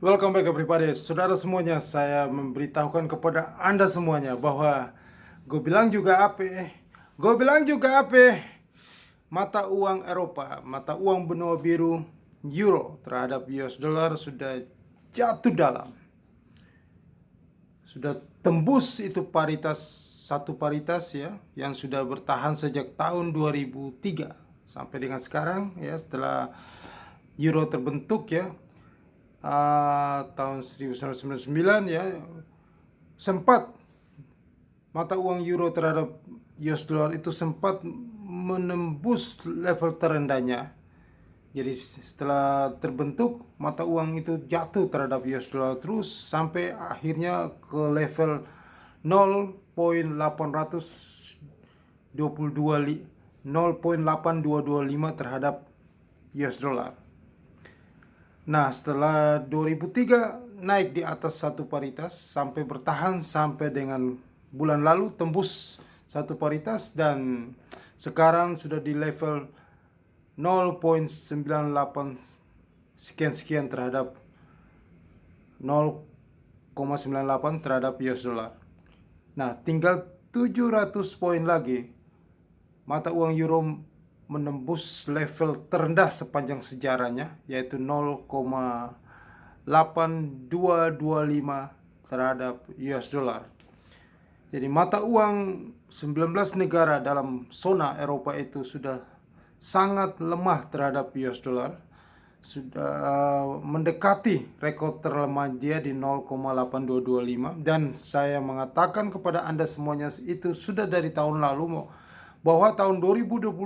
Welcome back everybody. Saudara semuanya, saya memberitahukan kepada Anda semuanya bahwa gue bilang juga apa? Gue bilang juga apa? Mata uang Eropa, mata uang benua biru euro terhadap US dollar sudah jatuh dalam. Sudah tembus itu paritas, satu paritas ya, yang sudah bertahan sejak tahun 2003 sampai dengan sekarang ya, setelah euro terbentuk ya, tahun 1999 ya, sempat mata uang euro terhadap US dollar itu sempat menembus level terendahnya. Jadi setelah terbentuk, mata uang itu jatuh terhadap US dollar terus sampai akhirnya ke level 0.8225 terhadap US dollar. Nah, setelah 2003 naik di atas satu paritas sampai bertahan sampai dengan bulan lalu tembus satu paritas, dan sekarang sudah di level 0.98 sekian-sekian terhadap 0,98 terhadap US dollar. Nah, tinggal 700 poin lagi mata uang euro menembus level terendah sepanjang sejarahnya, yaitu 0,8225 terhadap US dollar. Jadi mata uang 19 negara dalam zona Eropa itu sudah sangat lemah terhadap US dollar. Sudah mendekati rekor terlemah dia di 0,8225, dan saya mengatakan kepada Anda semuanya itu sudah dari tahun lalu bahwa tahun 2022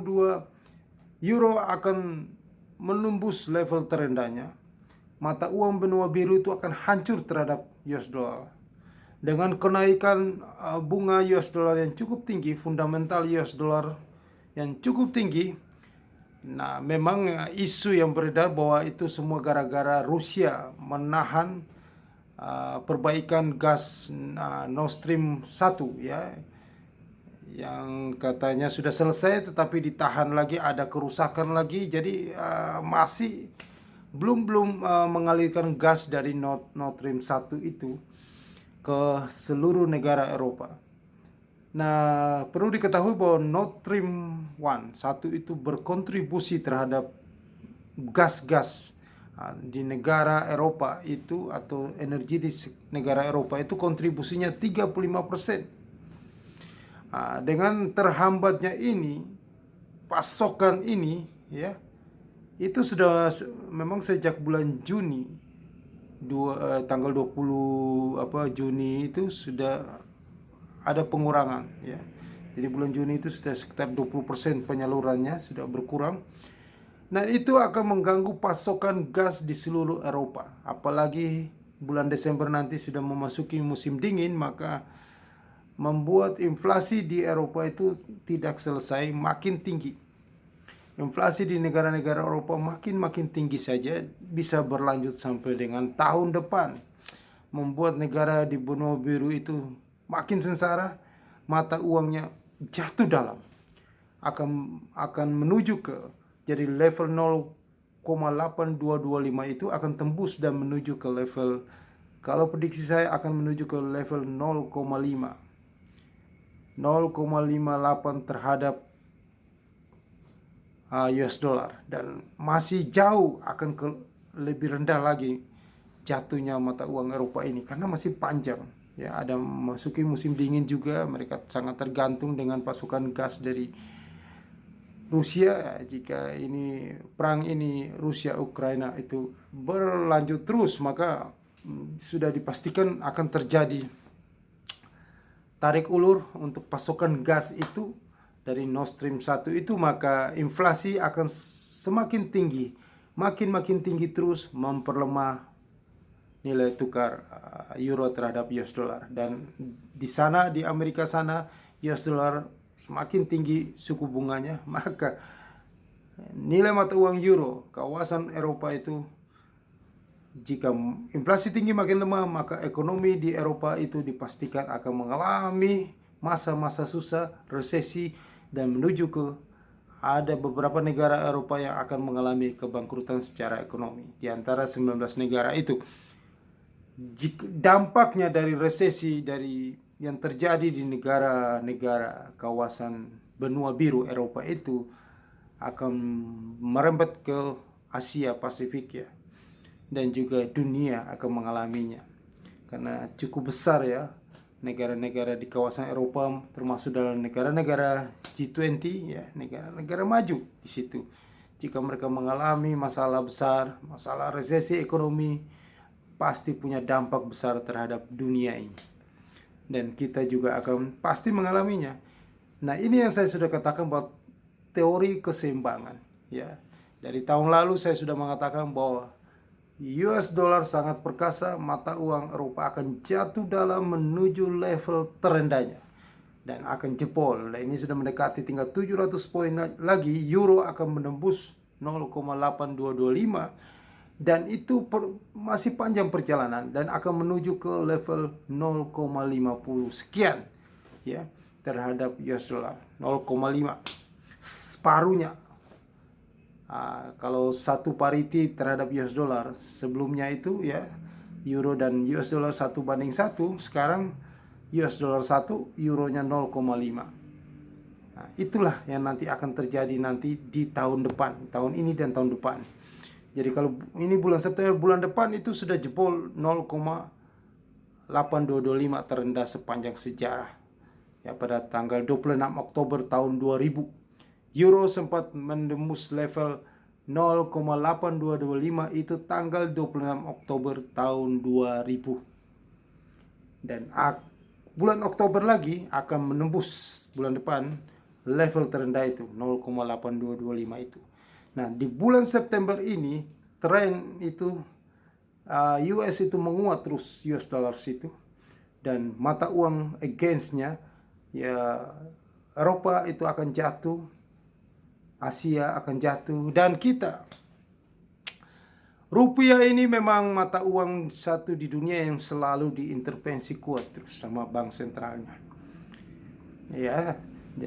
euro akan menembus level terendahnya. Mata uang benua biru itu akan hancur terhadap US dollar. Dengan kenaikan bunga US dollar yang cukup tinggi, fundamental US dollar yang cukup tinggi. Nah, memang isu yang beredar bahwa itu semua gara-gara Rusia menahan perbaikan gas Nord Stream 1 ya, yang katanya sudah selesai tetapi ditahan lagi, ada kerusakan lagi. Jadi masih belum mengalirkan gas dari Nord Stream 1 itu ke seluruh negara Eropa. Nah, perlu diketahui bahwa Nord Stream 1 itu berkontribusi terhadap gas-gas di negara Eropa itu, atau energi di negara Eropa itu kontribusinya 35%. Dengan terhambatnya ini, pasokan ini ya, itu sudah memang sejak bulan Juni tanggal 20 Juni itu sudah ada pengurangan ya. Jadi bulan Juni itu sudah sekitar 20% penyalurannya sudah berkurang. Nah, itu akan mengganggu pasokan gas di seluruh Eropa. Apalagi bulan Desember nanti sudah memasuki musim dingin, maka membuat inflasi di Eropa itu tidak selesai, makin tinggi. Inflasi di negara-negara Eropa makin tinggi saja, bisa berlanjut sampai dengan tahun depan. Membuat negara di benua biru itu makin sengsara, mata uangnya jatuh dalam. Akan menuju ke, jadi level 0,8225 itu akan tembus dan menuju ke level, kalau prediksi saya akan menuju ke level 0,58 terhadap US dollar, dan masih jauh akan ke lebih rendah lagi jatuhnya mata uang Eropa ini karena masih panjang ya. Ada masuki musim dingin juga, mereka sangat tergantung dengan pasokan gas dari Rusia. Jika ini perang ini Rusia Ukraina itu berlanjut terus, maka sudah dipastikan akan terjadi tarik ulur untuk pasokan gas itu dari Nord Stream 1 itu, maka inflasi akan semakin tinggi, makin tinggi terus, memperlemah nilai tukar euro terhadap US dollar. Dan di sana, di Amerika sana, US dollar semakin tinggi suku bunganya, maka nilai mata uang euro kawasan Eropa itu, jika inflasi tinggi makin lemah, maka ekonomi di Eropa itu dipastikan akan mengalami masa-masa susah, resesi, dan menuju ke ada beberapa negara Eropa yang akan mengalami kebangkrutan secara ekonomi. Di antara 19 negara itu, dampaknya dari resesi dari yang terjadi di negara-negara kawasan benua biru Eropa itu akan merembet ke Asia Pasifik ya, dan juga dunia akan mengalaminya karena cukup besar ya negara-negara di kawasan Eropa, termasuk dalam negara-negara G20 ya, negara-negara maju di situ. Jika mereka mengalami masalah besar, masalah resesi ekonomi, pasti punya dampak besar terhadap dunia ini. Dan kita juga akan pasti mengalaminya. Nah, ini yang saya sudah katakan bahwa teori keseimbangan ya. Dari tahun lalu saya sudah mengatakan bahwa US dollar sangat perkasa, mata uang Eropa akan jatuh dalam menuju level terendahnya dan akan jebol. Dan ini sudah mendekati tinggal 700 poin lagi, euro akan menembus 0,8225 dan itu masih panjang perjalanan dan akan menuju ke level 0,50 sekian ya terhadap US dollar, 0,5 separuhnya. Kalau satu parity terhadap US dollar sebelumnya itu ya, euro dan US dollar 1:1, sekarang US dollar 1, euronya 0,5. Nah, itulah yang nanti akan terjadi nanti di tahun depan, tahun ini dan tahun depan. Jadi kalau ini bulan September, bulan depan itu sudah jebol 0,8225 terendah sepanjang sejarah. Ya, pada tanggal 26 Oktober tahun 2000. Euro sempat menembus level 0,8225 itu tanggal 26 Oktober tahun 2000. Dan bulan Oktober lagi akan menembus bulan depan level terendah itu 0,8225 itu. Nah, di bulan September ini tren itu US itu menguat terus, US dollar situ, dan mata uang against-nya ya Eropa itu akan jatuh, Asia akan jatuh, dan kita. Rupiah ini memang mata uang satu di dunia yang selalu diintervensi kuat terus sama bank sentralnya. Ya,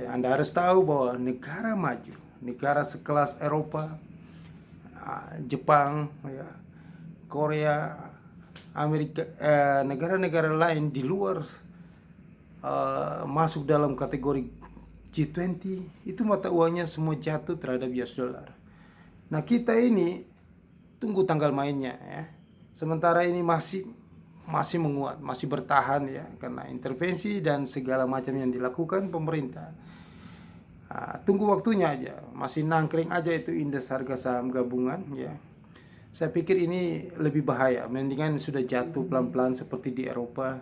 Anda harus tahu bahwa negara maju, negara sekelas Eropa, Jepang, ya, Korea, Amerika, negara-negara lain di luar masuk dalam kategori G20, itu mata uangnya semua jatuh terhadap US dollar. Nah, kita ini tunggu tanggal mainnya ya. Sementara ini masih menguat, masih bertahan ya, karena intervensi dan segala macam yang dilakukan pemerintah. Tunggu waktunya aja, masih nangkring aja itu indeks harga saham gabungan ya. Saya pikir ini lebih bahaya, mendingan sudah jatuh pelan-pelan seperti di Eropa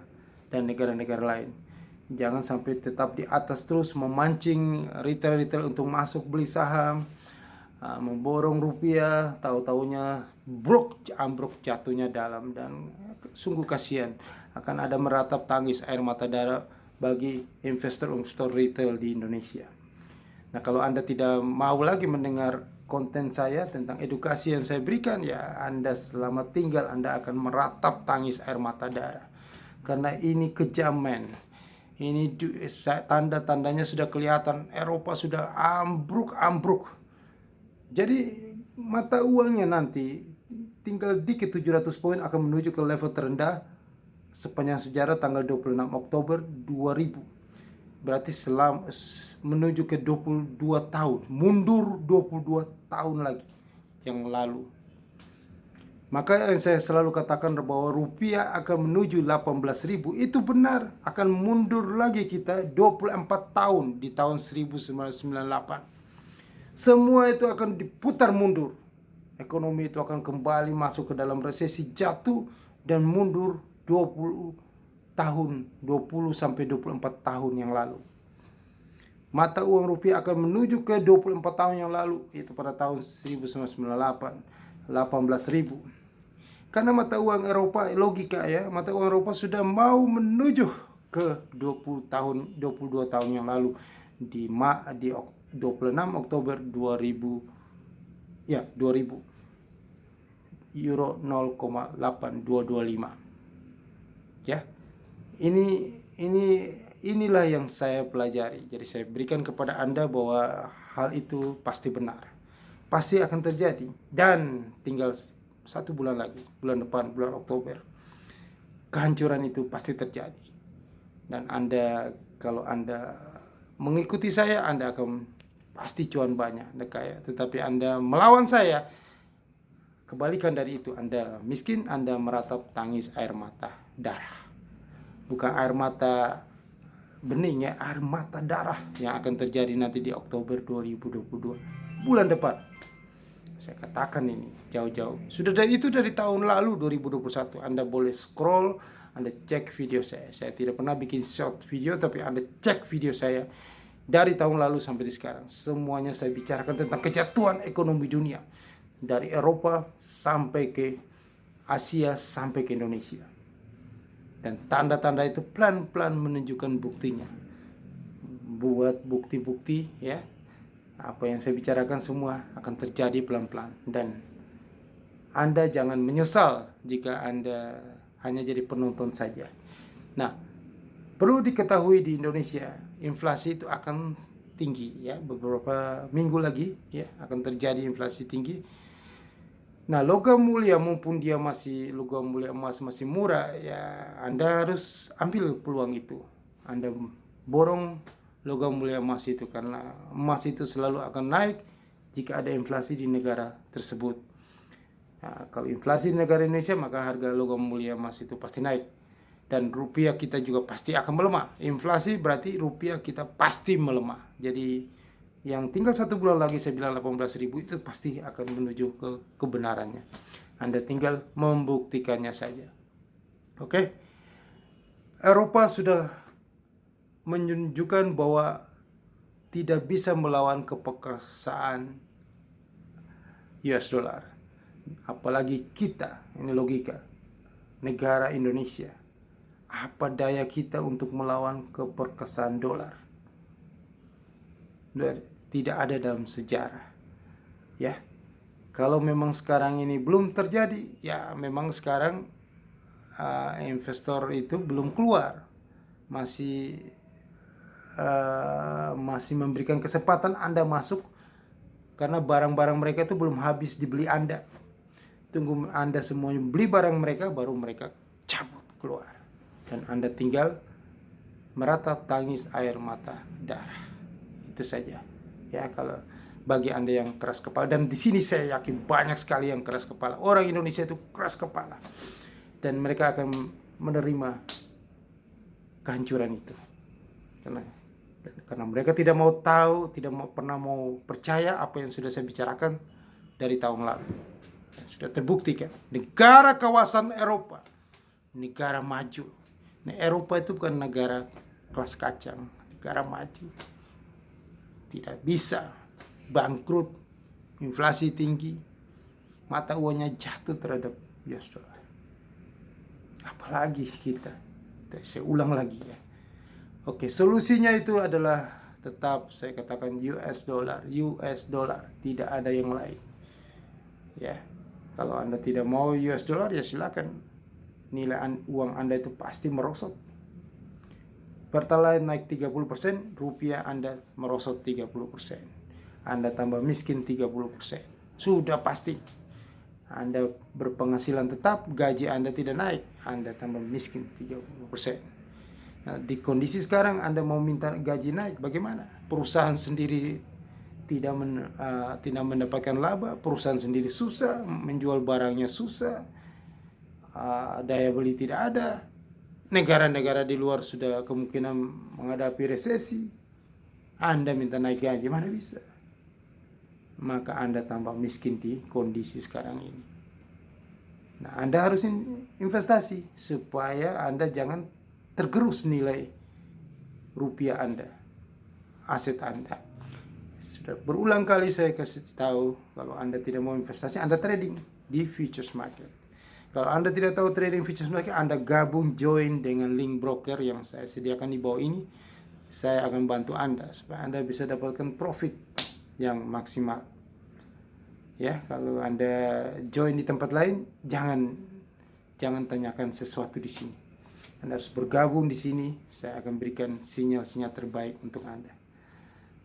dan negara-negara lain. Jangan sampai tetap di atas terus memancing retail-retail untuk masuk beli saham, memborong rupiah, tahu-taunya ambruk jatuhnya dalam, dan sungguh kasihan. Akan ada meratap tangis air mata darah bagi investor-investor retail di Indonesia. Nah, kalau Anda tidak mau lagi mendengar konten saya tentang edukasi yang saya berikan, ya Anda selamat tinggal, Anda akan meratap tangis air mata darah. Karena ini kejaman. Ini tanda-tandanya sudah kelihatan, Eropa sudah ambruk. Jadi mata uangnya nanti tinggal dikit 700 poin akan menuju ke level terendah sepanjang sejarah tanggal 26 Oktober 2000. Berarti menuju ke 22 tahun, mundur 22 tahun lagi yang lalu. Maka yang saya selalu katakan bahwa rupiah akan menuju 18.000 itu benar, akan mundur lagi kita 24 tahun di tahun 1998. Semua itu akan diputar mundur. Ekonomi itu akan kembali masuk ke dalam resesi, jatuh dan mundur 20 tahun, 20 sampai 24 tahun yang lalu. Mata uang rupiah akan menuju ke 24 tahun yang lalu, itu pada tahun 1998, 18.000. Karena mata uang Eropa, logika ya, mata uang Eropa sudah mau menuju ke 22 tahun yang lalu di 26 Oktober 2000 ya, 2000. Euro 0,8225. Ya. Inilah yang saya pelajari. Jadi saya berikan kepada Anda bahwa hal itu pasti benar. Pasti akan terjadi, dan tinggal 1 bulan lagi, bulan depan, bulan Oktober. kehancuran itu pasti terjadi. Dan Anda, kalau Anda mengikuti saya, Anda akan pasti cuan banyak, Anda kaya. Tetapi Anda melawan saya, kebalikan dari itu, Anda miskin, Anda meratap tangis air mata darah. Bukan air mata bening ya, air mata darah yang akan terjadi nanti di Oktober 2022, bulan depan. Saya katakan ini jauh-jauh. Sudah dari tahun lalu 2021. Anda boleh scroll, Anda cek video saya. Saya tidak pernah bikin short video, tapi Anda cek video saya dari tahun lalu sampai di sekarang. Semuanya saya bicarakan tentang kejatuhan ekonomi dunia. Dari Eropa sampai ke Asia sampai ke Indonesia. Dan tanda-tanda itu pelan-pelan menunjukkan buktinya. Buat bukti-bukti ya. Apa yang saya bicarakan semua akan terjadi pelan-pelan. Dan Anda jangan menyesal jika Anda hanya jadi penonton saja. Nah, perlu diketahui di Indonesia, inflasi itu akan tinggi ya. Beberapa minggu lagi ya akan terjadi inflasi tinggi. Nah, logam mulia maupun dia masih logam mulia emas masih murah ya, Anda harus ambil peluang itu. Anda borong logam mulia emas itu karena emas itu selalu akan naik jika ada inflasi di negara tersebut. Nah, kalau inflasi di negara Indonesia, maka harga logam mulia emas itu pasti naik. Dan rupiah kita juga pasti akan melemah. Inflasi berarti rupiah kita pasti melemah. Jadi yang tinggal 1 bulan lagi, saya bilang 18.000 itu pasti akan menuju ke kebenarannya. Anda tinggal membuktikannya saja. Oke? Eropa sudah menunjukkan bahwa tidak bisa melawan keperkasaan US dollar. Apalagi kita, ini logika, negara Indonesia. Apa daya kita untuk melawan keperkasaan dolar? Tidak ada dalam sejarah. Ya. Kalau memang sekarang ini belum terjadi, ya memang sekarang investor itu belum keluar. Masih memberikan kesempatan Anda masuk karena barang-barang mereka itu belum habis dibeli Anda. Tunggu Anda semuanya beli barang mereka, baru mereka cabut keluar. Dan Anda tinggal meratap tangis air mata darah. Itu saja. Ya, kalau bagi Anda yang keras kepala, dan di sini saya yakin banyak sekali yang keras kepala. Orang Indonesia itu keras kepala. Dan mereka akan menerima kehancuran itu. Karena mereka tidak mau tahu, tidak pernah mau percaya apa yang sudah saya bicarakan dari tahun lalu. Sudah terbukti kan, negara kawasan Eropa, negara maju. Nah, Eropa itu bukan negara kelas kacang, negara maju. Tidak bisa, bangkrut, inflasi tinggi, mata uangnya jatuh terhadap US dollar. Apalagi kita. Saya ulang lagi ya. Oke, solusinya itu adalah tetap saya katakan US dollar, tidak ada yang lain. Ya. Kalau Anda tidak mau US dollar, ya silakan. Nilai uang Anda itu pasti merosot. Pertalite naik 30%, rupiah Anda merosot 30%. Anda tambah miskin 30%. Sudah pasti. Anda berpenghasilan tetap, gaji Anda tidak naik, Anda tambah miskin 30%. Nah, di kondisi sekarang Anda mau minta gaji naik, bagaimana? Perusahaan sendiri tidak mendapatkan laba, perusahaan sendiri susah, menjual barangnya susah, daya beli tidak ada. Negara-negara di luar sudah kemungkinan menghadapi resesi. Anda minta naik gaji, mana bisa? Maka Anda tambah miskin di kondisi sekarang ini. Nah, Anda harus investasi supaya Anda jangan tergerus nilai rupiah Anda, aset Anda. Sudah berulang kali saya kasih tahu, kalau Anda tidak mau investasi, Anda trading di futures market. Kalau Anda tidak tahu trading futures market, Anda gabung join dengan link broker yang saya sediakan di bawah ini. Saya akan bantu Anda supaya Anda bisa dapatkan profit yang maksimal. Ya, kalau Anda join di tempat lain, jangan tanyakan sesuatu di sini. Anda harus bergabung di sini. Saya akan berikan sinyal-sinyal terbaik untuk Anda.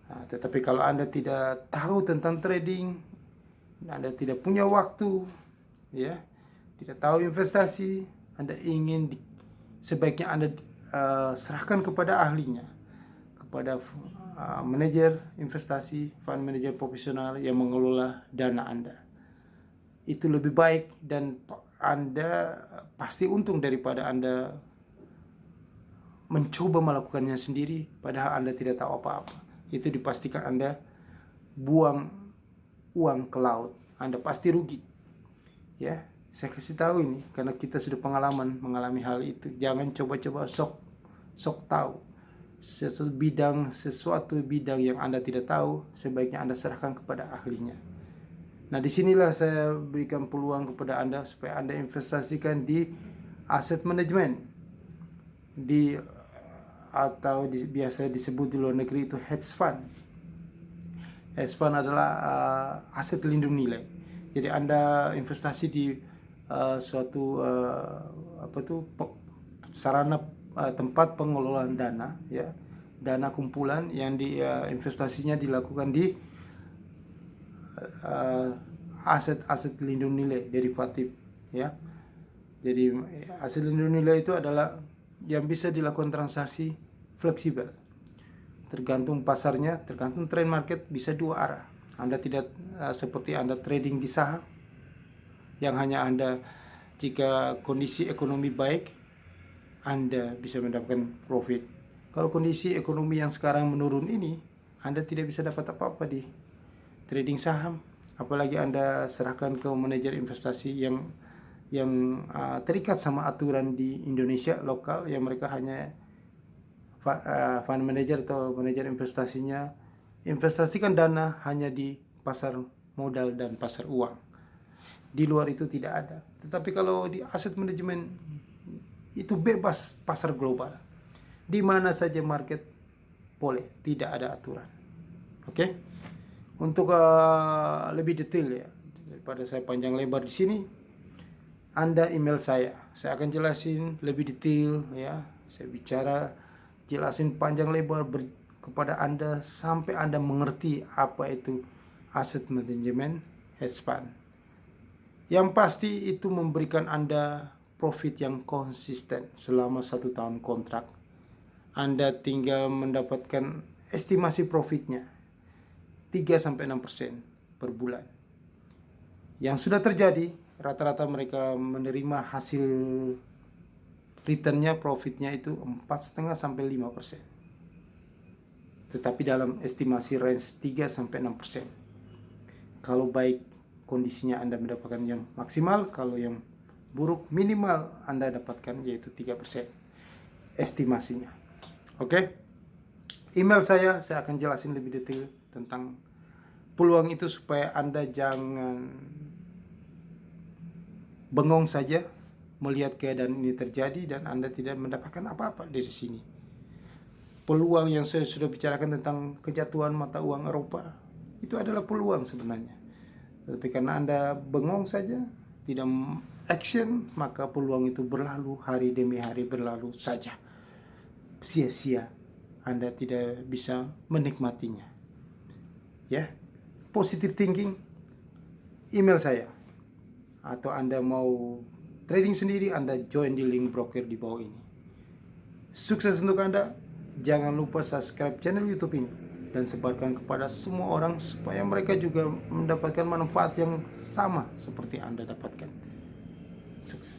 Nah, tetapi kalau Anda tidak tahu tentang trading, Anda tidak punya waktu, ya, tidak tahu investasi, Anda ingin sebaiknya Anda serahkan kepada ahlinya, kepada manajer investasi, fund manager profesional yang mengelola dana Anda. Itu lebih baik dan Anda pasti untung daripada Anda mencoba melakukannya sendiri padahal Anda tidak tahu apa-apa. Itu dipastikan Anda buang uang ke laut. Anda pasti rugi. Ya, saya kasih tahu ini karena kita sudah pengalaman mengalami hal itu. Jangan coba-coba sok tahu sesuatu bidang yang Anda tidak tahu, sebaiknya Anda serahkan kepada ahlinya. Nah, disinilah saya berikan peluang kepada Anda supaya Anda investasikan di aset manajemen, biasa disebut di luar negeri itu hedge fund. Hedge fund adalah aset lindung nilai. Jadi Anda investasi di suatu sarana tempat pengelolaan dana, ya, dana kumpulan yang investasinya dilakukan di aset-aset lindung nilai derivatif, ya. Jadi aset lindung nilai itu adalah yang bisa dilakukan transaksi fleksibel, tergantung pasarnya, tergantung trend market, bisa dua arah. Anda tidak seperti Anda trading di saham yang hanya Anda jika kondisi ekonomi baik Anda bisa mendapatkan profit. Kalau kondisi ekonomi yang sekarang menurun ini, Anda tidak bisa dapat apa-apa di trading saham. Apalagi Anda serahkan ke manajer investasi yang terikat sama aturan di Indonesia lokal, yang mereka hanya fund manager atau manajer investasinya investasikan dana hanya di pasar modal dan pasar uang. Di luar itu tidak ada. Tetapi kalau di aset manajemen itu bebas pasar global. Di mana saja market boleh, tidak ada aturan. Oke? Untuk lebih detail ya, daripada saya panjang lebar di sini, Anda email saya akan jelasin lebih detail ya. Saya jelasin panjang lebar kepada Anda sampai Anda mengerti apa itu aset manajemen hedge fund. Yang pasti itu memberikan Anda profit yang konsisten selama 1 tahun kontrak. Anda tinggal mendapatkan estimasi profitnya 3-6% per bulan. Yang sudah terjadi, rata-rata mereka menerima hasil returnnya, profitnya itu 4,5-5%. Tetapi dalam estimasi range 3-6%. Kalau baik kondisinya Anda mendapatkan yang maksimal, kalau yang buruk minimal Anda dapatkan yaitu 3% estimasinya. Oke? Email saya akan jelasin lebih detail tentang peluang itu supaya Anda jangan bengong saja melihat keadaan ini terjadi dan Anda tidak mendapatkan apa-apa dari sini. Peluang yang saya sudah bicarakan tentang kejatuhan mata uang Eropa itu adalah peluang sebenarnya. Tapi karena Anda bengong saja, tidak action, maka peluang itu berlalu, hari demi hari berlalu saja. Sia-sia, Anda tidak bisa menikmatinya. Ya, positive thinking, email saya. Atau Anda mau trading sendiri, Anda join di link broker di bawah ini. Sukses untuk Anda. Jangan lupa subscribe channel YouTube ini dan sebarkan kepada semua orang supaya mereka juga mendapatkan manfaat yang sama seperti Anda dapatkan. Sukses.